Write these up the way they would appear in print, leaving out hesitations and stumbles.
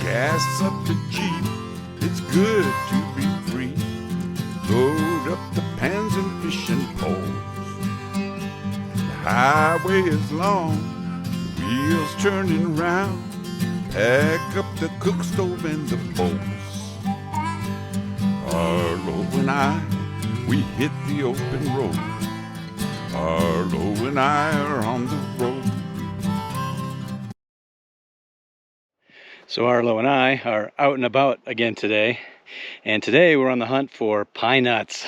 Gas up the Jeep, it's good to be free. Load up the pans and fishing poles. The highway is long, the wheels turning round. Pack up the cook stove and the bowls. Arlo and I, we hit the open road. Arlo and I are on the road. So Arlo and I are out and about again today, and today we're on the hunt for pine nuts.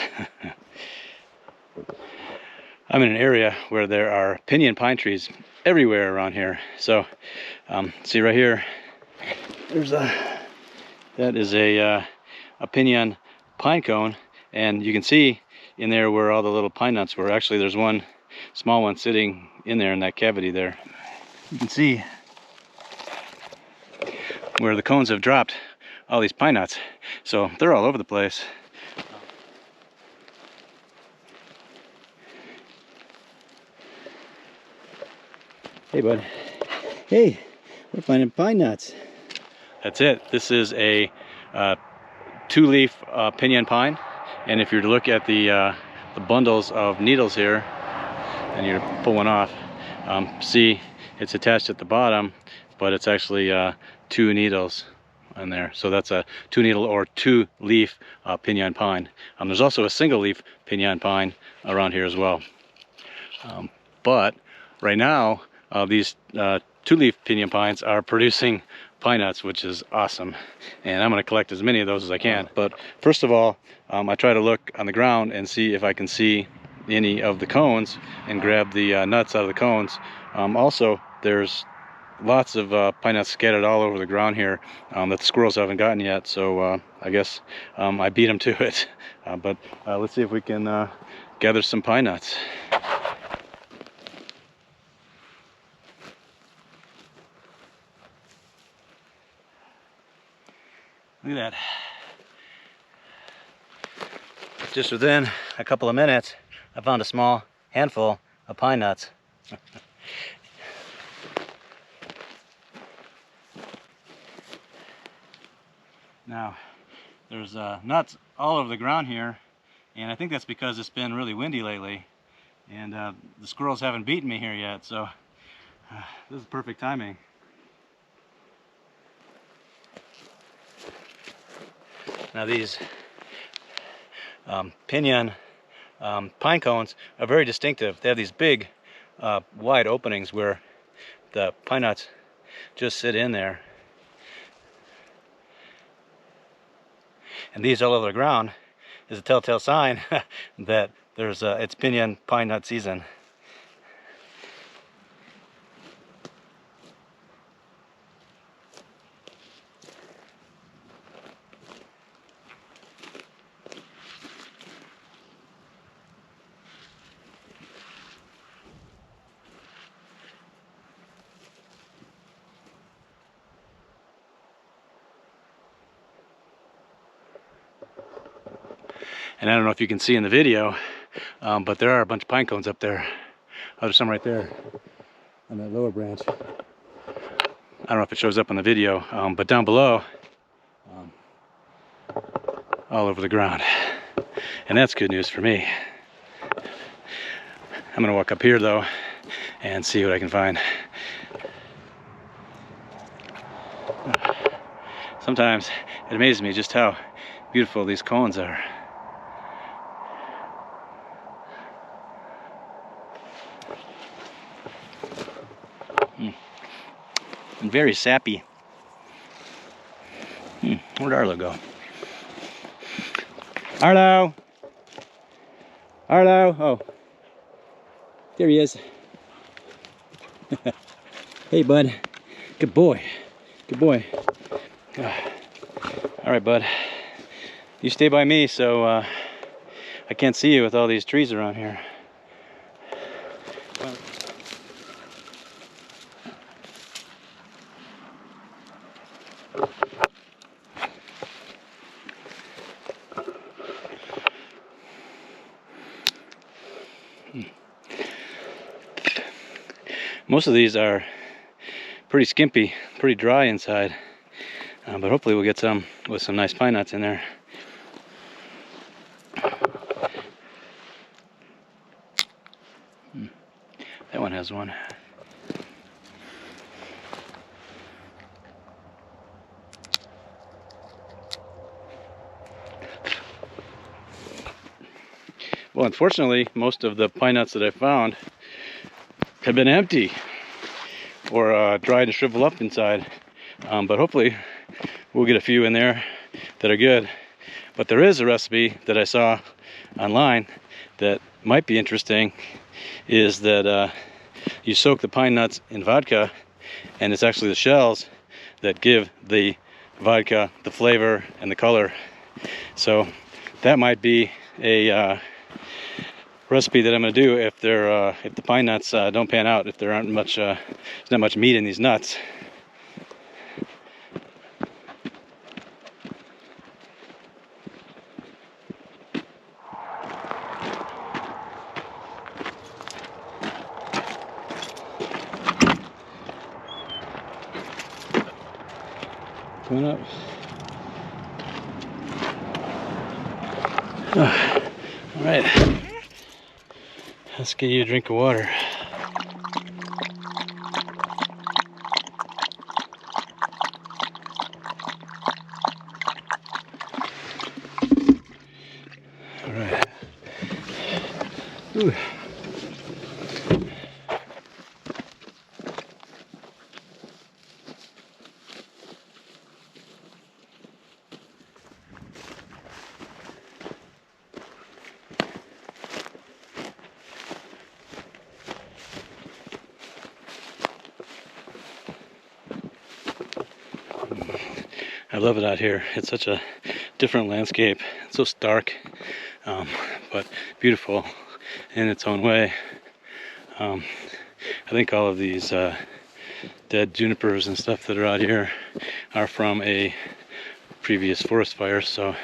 I'm in an area where there are pinyon pine trees everywhere around here. So see right here, that is a pinyon pine cone, and you can see in there where all the little pine nuts were. Actually, there's one small one sitting in there in that cavity there. You can see where the cones have dropped all these pine nuts. So they're all over the place. Hey bud. Hey, we're finding pine nuts. That's it. This is a two-leaf pinyon pine, and if you were to look at the bundles of needles here, and you pull one off, see it's attached at the bottom, but it's actually two needles in there. So that's a two-needle or two-leaf pinyon pine. There's also a single-leaf pinyon pine around here as well. But right now, these two-leaf pinyon pines are producing pine nuts, which is awesome, and I'm going to collect as many of those as I can. But first of all, I try to look on the ground and see if I can see any of the cones and grab the nuts out of the cones. Also, there's lots of pine nuts scattered all over the ground here that the squirrels haven't gotten yet, so I guess I beat them to it. But let's see if we can gather some pine nuts. Look at that. Just within a couple of minutes, I found a small handful of pine nuts. Now, there's nuts all over the ground here, and I think that's because it's been really windy lately, and the squirrels haven't beaten me here yet, so this is perfect timing. Now these pinyon pine cones are very distinctive. They have these big wide openings where the pine nuts just sit in there. And these all over the ground is a telltale sign that there's it's pinyon pine nut season. And I don't know if you can see in the video, but there are a bunch of pine cones up there. Oh, there's some right there on that lower branch. I don't know if it shows up on the video, but down below, all over the ground. And that's good news for me. I'm gonna walk up here though and see what I can find. Sometimes it amazes me just how beautiful these cones are. And very sappy. Where'd Arlo go? Arlo! Arlo! Oh. There he is. Hey, bud. Good boy. Good boy. Alright, bud. You stay by me so I can't see you with all these trees around here. Most of these are pretty skimpy, pretty dry inside. But hopefully we'll get some with some nice pine nuts in there. That one has one. Well, unfortunately, most of the pine nuts that I found have been empty or dried and shriveled up inside. But hopefully we'll get a few in there that are good. But there is a recipe that I saw online that might be interesting, is that you soak the pine nuts in vodka, and it's actually the shells that give the vodka the flavor and the color. So that might be a recipe that I'm going to do if the pine nuts don't pan out, if there aren't much there's not much meat in these nuts. Coming up. All right, let's get you a drink of water. All right. Ooh. I love it out here. It's such a different landscape. It's so stark, but beautiful in its own way. I think all of these dead junipers and stuff that are out here are from a previous forest fire, so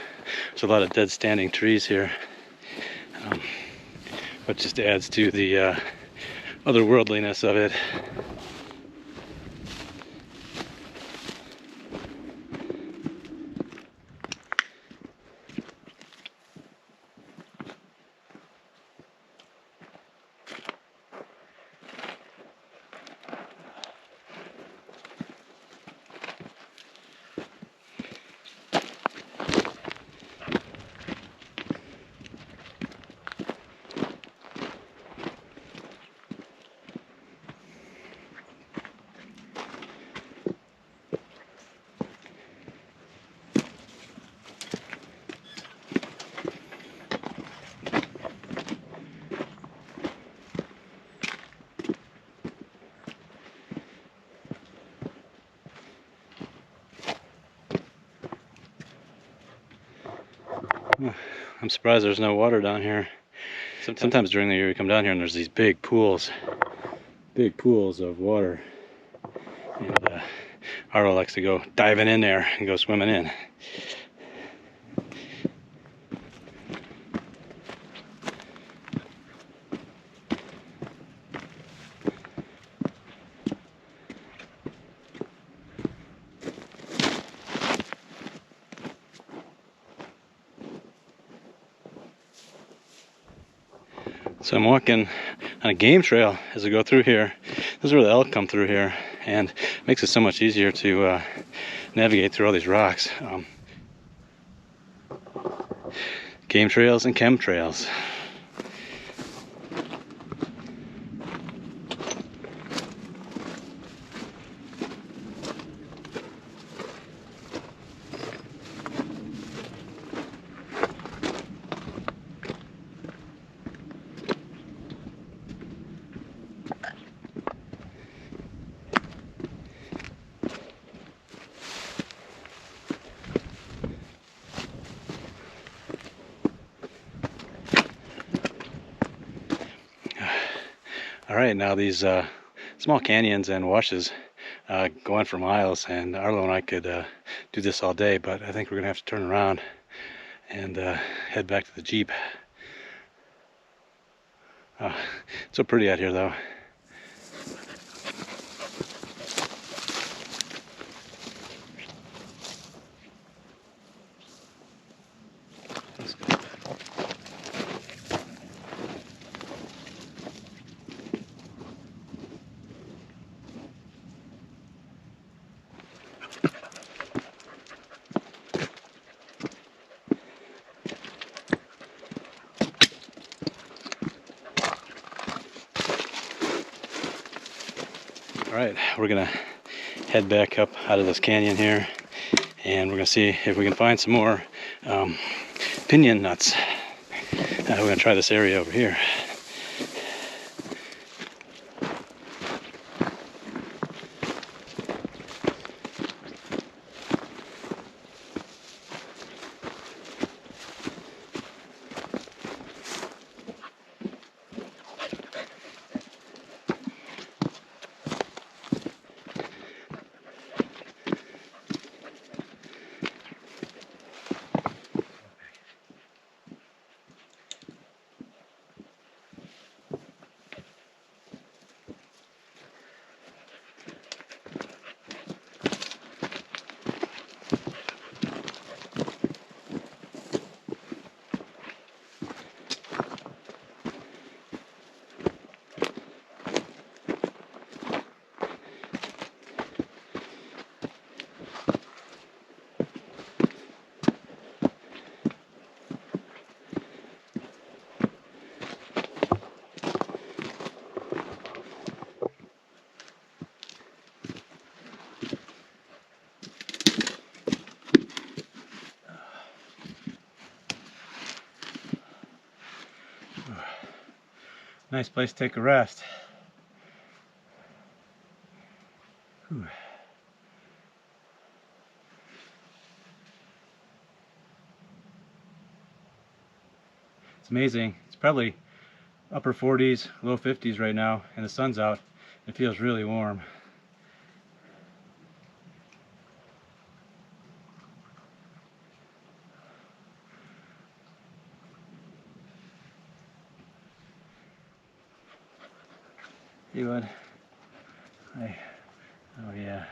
there's a lot of dead standing trees here, but just adds to the otherworldliness of it. I'm surprised there's no water down here. Sometimes during the year you come down here and there's these big pools of water. And Arlo likes to go diving in there and go swimming in. So I'm walking on a game trail as I go through here. This is where the elk come through here, and it makes it so much easier to navigate through all these rocks. Game trails and chemtrails. All right, now these small canyons and washes go on for miles, and Arlo and I could do this all day, but I think we're gonna have to turn around and head back to the Jeep. It's so pretty out here though. Alright, we're gonna head back up out of this canyon here, and we're gonna see if we can find some more piñon nuts. We're gonna try this area over here. Nice place to take a rest. Whew. It's amazing. It's probably upper 40s, low 50s right now, and the sun's out. It feels really warm. You would. Oh yeah.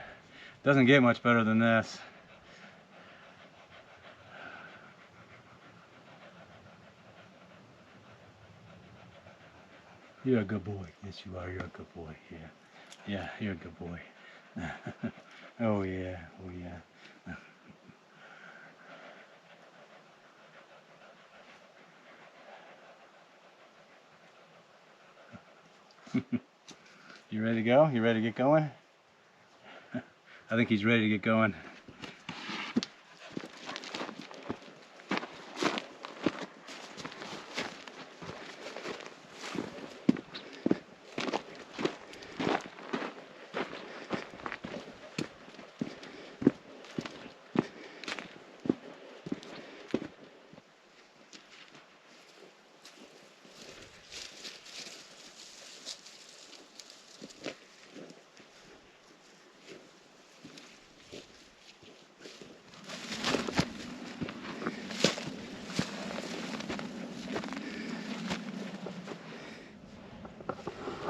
Doesn't get much better than this. You're a good boy. Yes, you are. You're a good boy. Yeah. Yeah, you're a good boy. Oh yeah. Oh yeah. You ready to go? You ready to get going? I think he's ready to get going.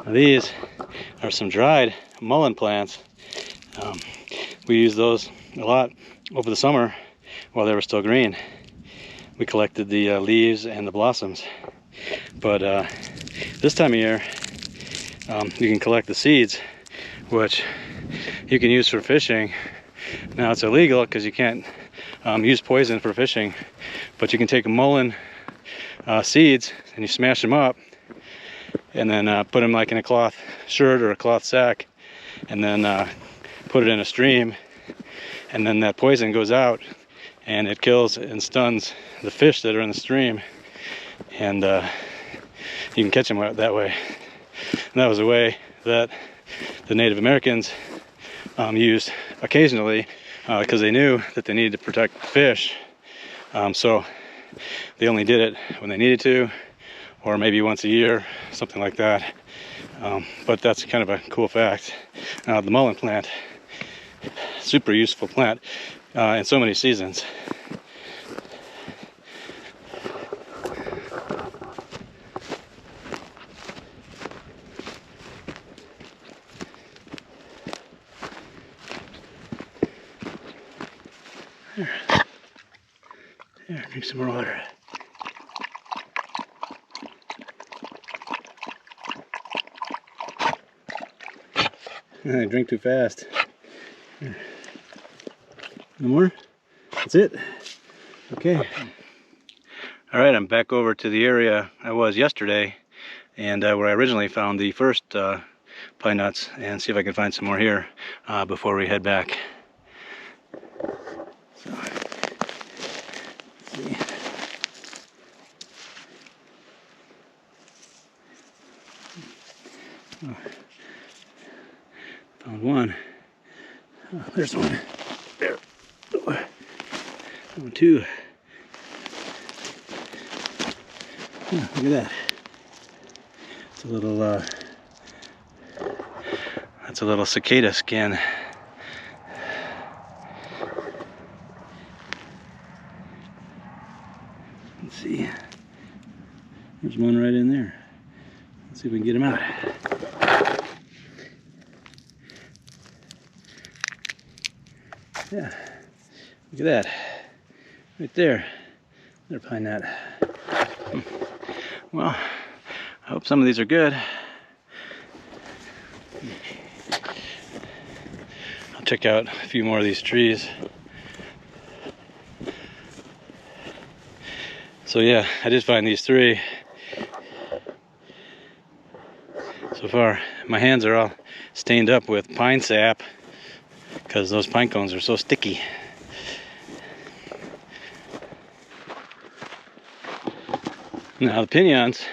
These are some dried mullen plants. We used those a lot over the summer while they were still green. We collected the leaves and the blossoms. But this time of year, you can collect the seeds, which you can use for fishing. Now it's illegal because you can't use poison for fishing, but you can take mullen seeds and you smash them up, and then put them like in a cloth shirt or a cloth sack, and then put it in a stream, and then that poison goes out and it kills and stuns the fish that are in the stream, and you can catch them that way. And that was a way that the Native Americans used occasionally because they knew that they needed to protect fish, so they only did it when they needed to, or maybe once a year, something like that. But that's kind of a cool fact. The mullen plant, super useful plant in so many seasons. There, drink some more water. I drink too fast. No more? That's it? Okay. Alright, I'm back over to the area I was yesterday, and where I originally found the first pine nuts and see if I can find some more here before we head back. So, let's see. Oh, found one. Oh, there's one. There. Oh, one, two. Oh, look at that. It's a little. That's a little cicada skin. Let's see. There's one right in there. Let's see if we can get him out. Yeah, look at that. Right there. Another pine nut. Well, I hope some of these are good. I'll check out a few more of these trees. So yeah, I did find these three. So far, my hands are all stained up with pine sap because those pine cones are so sticky. Now the piñons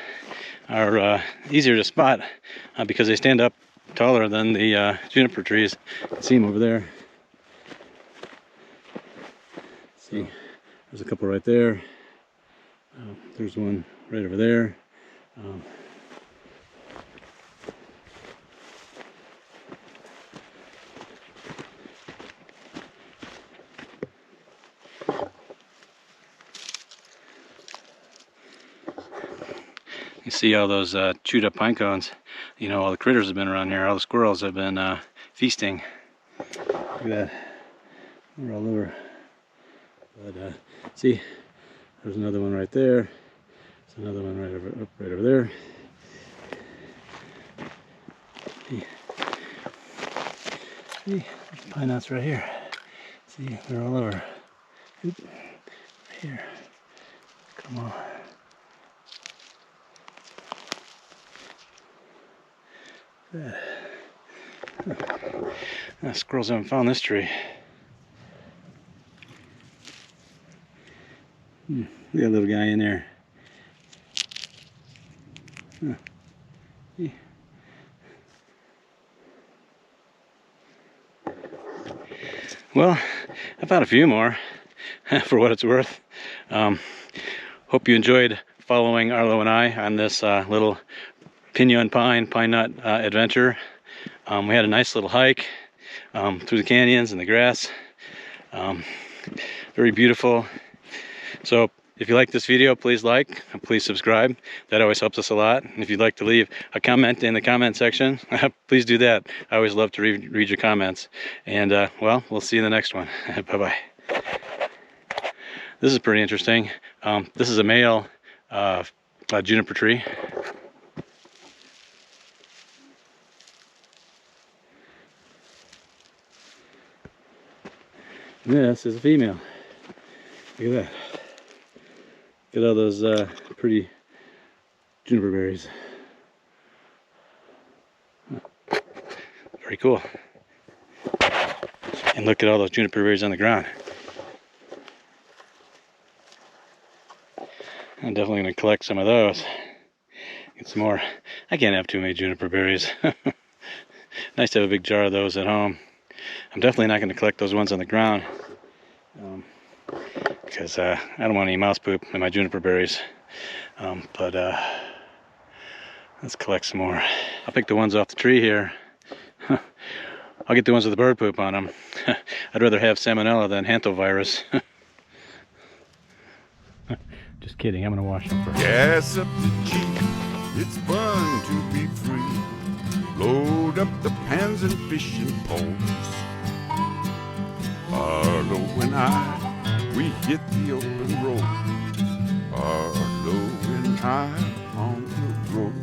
are easier to spot because they stand up taller than the juniper trees. You can see them over there. See, there's a couple right there. There's one right over there. You see all those chewed up pine cones. You know, all the critters have been around here. All the squirrels have been feasting. Look at that. They're all over. But see, there's another one right there. There's another one right over there. See, there's pine nuts right here. See, they're all over. Oop. Right here. Come on. Squirrels haven't found this tree. Look at that little guy in there. Yeah. Well, I found a few more for what it's worth. Hope you enjoyed following Arlo and I on this little Piñon pine nut adventure. We had a nice little hike through the canyons and the grass. Very beautiful. So if you like this video, please like, please subscribe. That always helps us a lot. And if you'd like to leave a comment in the comment section, please do that. I always love to read your comments. And well, we'll see you in the next one. Bye-bye. This is pretty interesting. This is a male juniper tree. This is a female. Look at that. Look at all those pretty juniper berries. Very cool. And look at all those juniper berries on the ground. I'm definitely going to collect some of those. Get some more. I can't have too many juniper berries. Nice to have a big jar of those at home. I'm definitely not going to collect those ones on the ground because I don't want any mouse poop in my juniper berries. But let's collect some more. I'll pick the ones off the tree here. I'll get the ones with the bird poop on them. I'd rather have salmonella than hantavirus. Just kidding, I'm going to wash them first. Gas up the Jeep, it's fun to be free. Load up the pans and fishing poles. Arlo and I, we hit the open road. Arlo and I on the road.